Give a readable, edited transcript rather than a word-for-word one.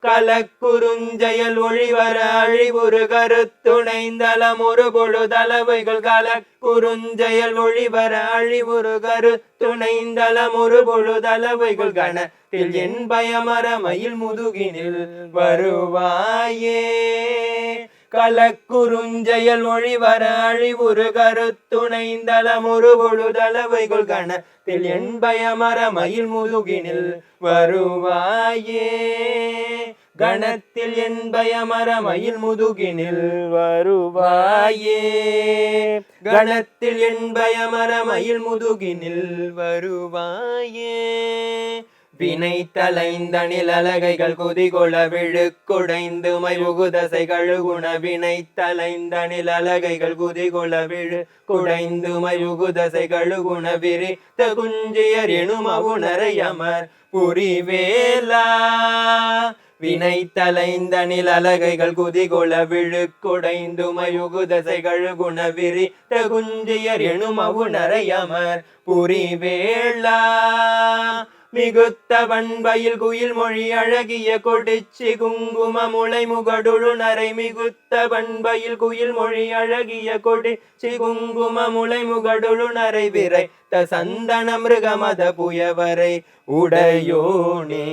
கலக்குறுஞ்செயல் ஒழிவர அழிவுறு கருத்துணைந்தலம் ஒரு பொழுதளவைகள் கலக்குறுஞ்செயல் ஒழிவர அழிவுறு கருத்துணைந்தலம் ஒரு பொழுதளவைகள் கணத்தில் என் பயமரமயில் முதுகினில் வருவாயே கலக்குறுஞ்செயல் ஒழிவர அழிவுறு கருத்துணைந்தலம் ஒரு பொழுதளவைகள் கணத்தில் என் பயமரமயில் முதுகினில் வருவாயே கணத்தில் என் பயமரமயில் முதுகினில் வருவாயே கணத்தில் என் பயமரமயில் முதுகினில் வருவாயே வினை தலைந்தனில் அலகைகள் குதிகொள விழுக்குடைந்து மைவுகுதசை கழுகுண வினை தலைந்தனில் அலகைகள் குதிகொள விழுக்குடைந்து மைவுகுதசை கழுகுண விரித்த குஞ்சியர் எனும் அவுணரை அமர் புரிவேலா வினை தலைந்தனில் அலகைகள் குதிகொள விழுக்குடைந்து மயுகுதசை கழுகுண விரித்த குஞ்சியர் எனும் அவுணரை அமர் புரிவேலா மிகுத்த பண்பையில் குயில் மொழி அழகிய கொடிச்சி குங்கும முளை முகடுழு நரை மிகுத்த பண்பையில் குயில் மொழி அழகிய கொடிச்சி குங்கும முளை முகடுழு நரை விரைத்த சந்தன மிருகமத புயவரை உடையோனே